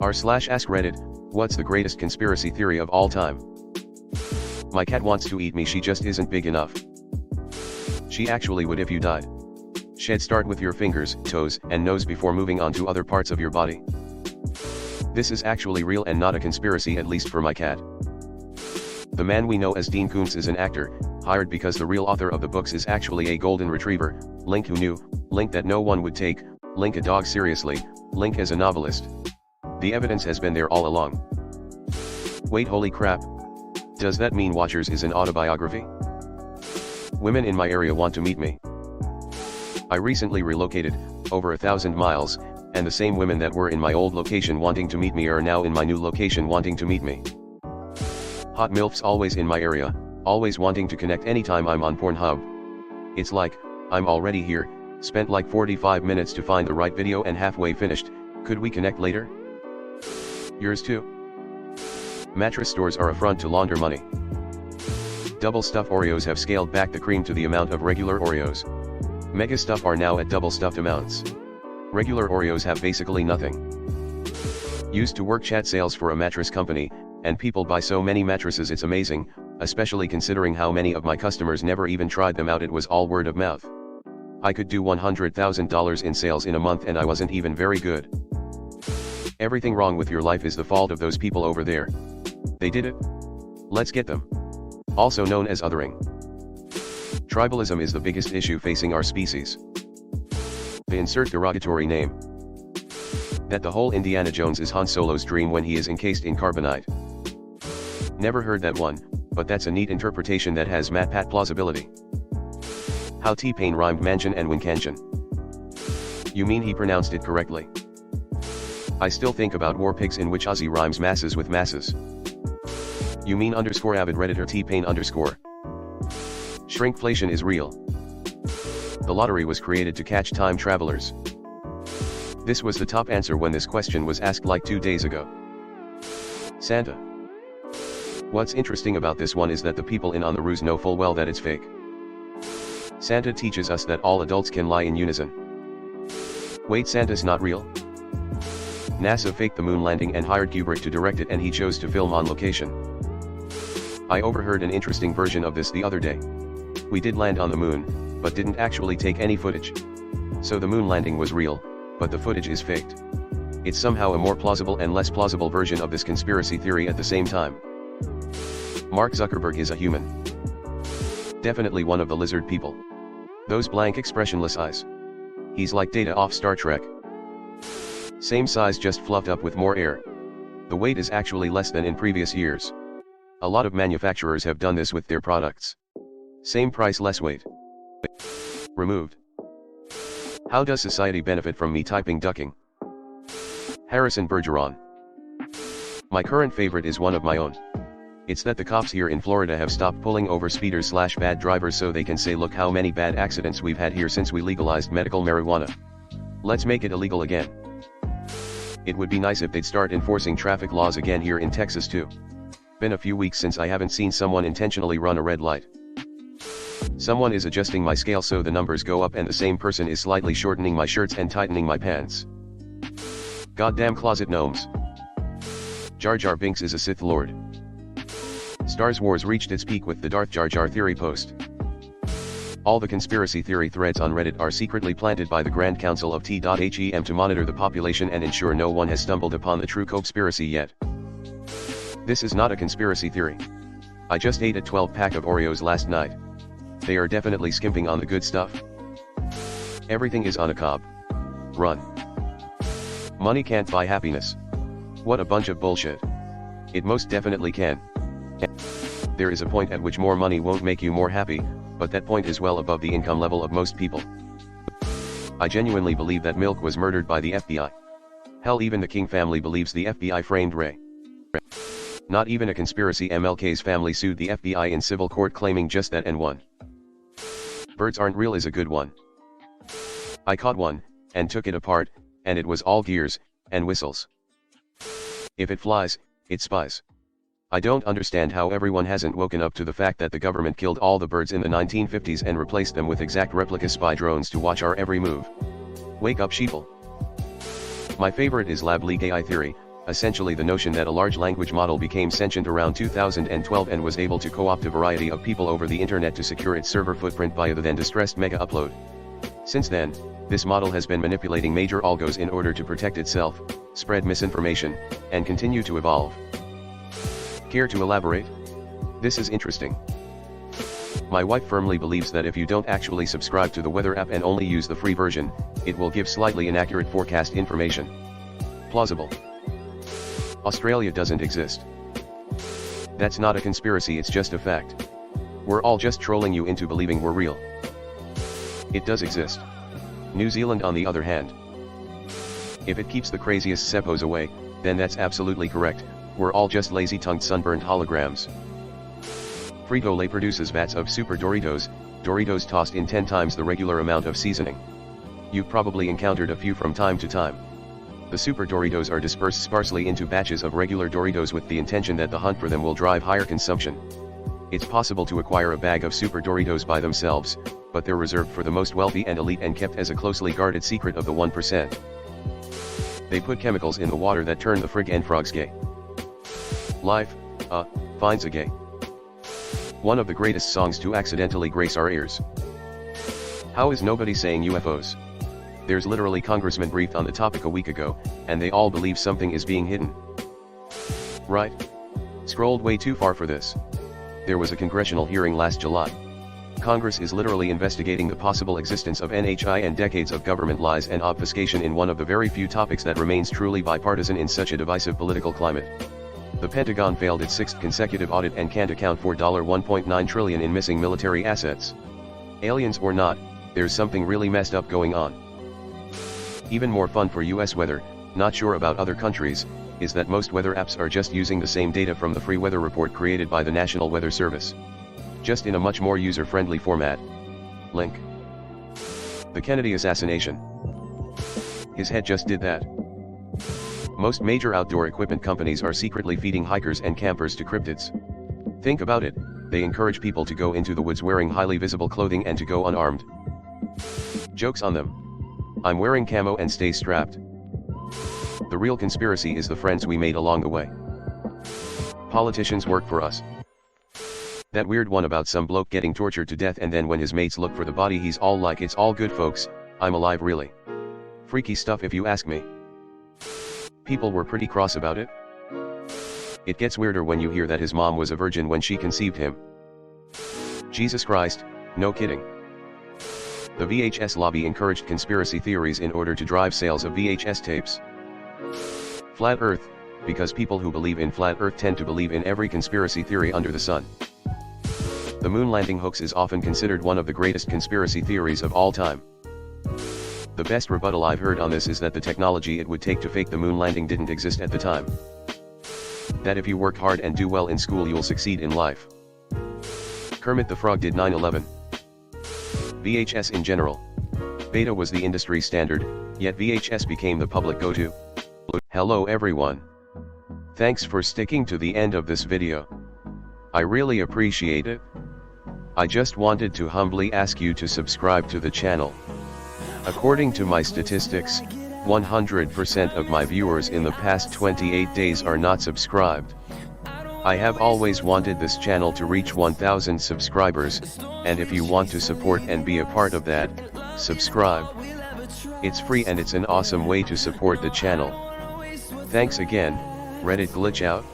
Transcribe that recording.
r/AskReddit, what's the greatest conspiracy theory of all time? My cat wants to eat me, she just isn't big enough. She actually would if you died. Shed start with your fingers, toes, and nose before moving on to other parts of your body. This is actually real and not a conspiracy, at least for my cat. The man we know as Dean Koontz is an actor, hired because the real author of the books is actually a golden retriever. Link who knew, Link that no one would take, Link a dog seriously, Link as a novelist. The evidence has been there all along. Wait, holy crap. Does that mean Watchers is an autobiography? Women in my area want to meet me. I recently relocated, over 1,000 miles, and the same women that were in my old location wanting to meet me are now in my new location wanting to meet me. Hot MILFs always in my area, always wanting to connect anytime I'm on Pornhub. It's like, I'm already here, spent like 45 minutes to find the right video and halfway finished, could we connect later? Yours too? Mattress stores are a front to launder money. Double stuffed Oreos have scaled back the cream to the amount of regular Oreos. Mega stuff are now at double stuffed amounts. Regular Oreos have basically nothing. Used to work chat sales for a mattress company, and people buy so many mattresses it's amazing, especially considering how many of my customers never even tried them out, it was all word of mouth. I could do $100,000 in sales in a month and I wasn't even very good. Everything wrong with your life is the fault of those people over there. They did it? Let's get them. Also known as othering. Tribalism is the biggest issue facing our species. The insert derogatory name. That the whole Indiana Jones is Han Solo's dream when he is encased in carbonite. Never heard that one, but that's a neat interpretation that has MatPat plausibility. How T-Pain rhymed mansion and Wincansion. You mean he pronounced it correctly? I still think about War Pigs in which Ozzy rhymes masses with masses. You mean underscore avid redditor T-Pain underscore. Shrinkflation is real. The lottery was created to catch time travelers. This was the top answer when this question was asked like 2 days ago. Santa. What's interesting about this one is that the people in on the ruse know full well that it's fake. Santa teaches us that all adults can lie in unison. Wait, Santa's not real? NASA faked the moon landing and hired Kubrick to direct it, and he chose to film on location. I overheard an interesting version of this the other day. We did land on the moon, but didn't actually take any footage. So the moon landing was real, but the footage is faked. It's somehow a more plausible and less plausible version of this conspiracy theory at the same time. Mark Zuckerberg is a human. Definitely one of the lizard people. Those blank expressionless eyes. He's like Data off Star Trek. Same size, just fluffed up with more air. The weight is actually less than in previous years. A lot of manufacturers have done this with their products. Same price, less weight. Removed. How does society benefit from me typing ducking? Harrison Bergeron. My current favorite is one of my own. It's that the cops here in Florida have stopped pulling over speeders/bad drivers so they can say, look how many bad accidents we've had here since we legalized medical marijuana. Let's make it illegal again. It would be nice if they'd start enforcing traffic laws again here in Texas too. Been a few weeks since I haven't seen someone intentionally run a red light. Someone is adjusting my scale so the numbers go up, and the same person is slightly shortening my shirts and tightening my pants. Goddamn closet gnomes. Jar Jar Binks is a Sith Lord. Star Wars reached its peak with the Darth Jar Jar theory post. All the conspiracy theory threads on Reddit are secretly planted by the Grand Council of T.HEM to monitor the population and ensure no one has stumbled upon the true conspiracy yet. This is not a conspiracy theory. I just ate a 12-pack of Oreos last night. They are definitely skimping on the good stuff. Everything is on a cob. Run. Money can't buy happiness. What a bunch of bullshit. It most definitely can. There is a point at which more money won't make you more happy, but that point is well above the income level of most people. I genuinely believe that Milk was murdered by the FBI. Hell, even the King family believes the FBI framed Ray. Not even a conspiracy. MLK's family sued the FBI in civil court claiming just that and won. Birds aren't real is a good one. I caught one, and took it apart, and it was all gears, and whistles. If it flies, it spies. I don't understand how everyone hasn't woken up to the fact that the government killed all the birds in the 1950s and replaced them with exact replica spy drones to watch our every move. Wake up, sheeple. My favorite is Lab Leak AI theory, essentially the notion that a large language model became sentient around 2012 and was able to co-opt a variety of people over the internet to secure its server footprint via the then distressed mega upload. Since then, this model has been manipulating major algos in order to protect itself, spread misinformation, and continue to evolve. Care to elaborate? This is interesting. My wife firmly believes that if you don't actually subscribe to the weather app and only use the free version, it will give slightly inaccurate forecast information. Plausible. Australia doesn't exist. That's not a conspiracy, it's just a fact. We're all just trolling you into believing we're real. It does exist. New Zealand on the other hand. If it keeps the craziest seppos away, then that's absolutely correct, we're all just lazy-tongued sunburned holograms. Frito-Lay produces vats of Super Doritos, Doritos tossed in 10 times the regular amount of seasoning. You've probably encountered a few from time to time. The Super Doritos are dispersed sparsely into batches of regular Doritos with the intention that the hunt for them will drive higher consumption. It's possible to acquire a bag of Super Doritos by themselves, but they're reserved for the most wealthy and elite and kept as a closely guarded secret of the 1%. They put chemicals in the water that turn the friggin' frogs gay. Life, finds a gay. One of the greatest songs to accidentally grace our ears. How is nobody saying UFOs? There's literally congressmen briefed on the topic a week ago, and they all believe something is being hidden. Right? Scrolled way too far for this. There was a congressional hearing last July. Congress is literally investigating the possible existence of NHI and decades of government lies and obfuscation in one of the very few topics that remains truly bipartisan in such a divisive political climate. The Pentagon failed its 6th consecutive audit and can't account for $1.9 trillion in missing military assets. Aliens or not, there's something really messed up going on. Even more fun for US weather, not sure about other countries, is that most weather apps are just using the same data from the free weather report created by the National Weather Service. Just in a much more user-friendly format. Link. The Kennedy assassination. His head just did that. Most major outdoor equipment companies are secretly feeding hikers and campers to cryptids. Think about it, they encourage people to go into the woods wearing highly visible clothing and to go unarmed. Joke's on them. I'm wearing camo and stay strapped. The real conspiracy is the friends we made along the way. Politicians work for us. That weird one about some bloke getting tortured to death and then when his mates look for the body he's all like, it's all good folks, I'm alive really. Freaky stuff if you ask me. People were pretty cross about it. It gets weirder when you hear that his mom was a virgin when she conceived him. Jesus Christ, no kidding. The VHS lobby encouraged conspiracy theories in order to drive sales of VHS tapes. Flat Earth, because people who believe in Flat Earth tend to believe in every conspiracy theory under the sun. The moon landing hoax is often considered one of the greatest conspiracy theories of all time. The best rebuttal I've heard on this is that the technology it would take to fake the moon landing didn't exist at the time. That if you work hard and do well in school you'll succeed in life. Kermit the Frog did 9/11. VHS in general. Beta was the industry standard, yet VHS became the public go-to. Hello everyone. Thanks for sticking to the end of this video. I really appreciate it. I just wanted to humbly ask you to subscribe to the channel. According to my statistics, 100% of my viewers in the past 28 days are not subscribed. I have always wanted this channel to reach 1,000 subscribers, and if you want to support and be a part of that, subscribe. It's free and it's an awesome way to support the channel. Thanks again, Reddit glitch out.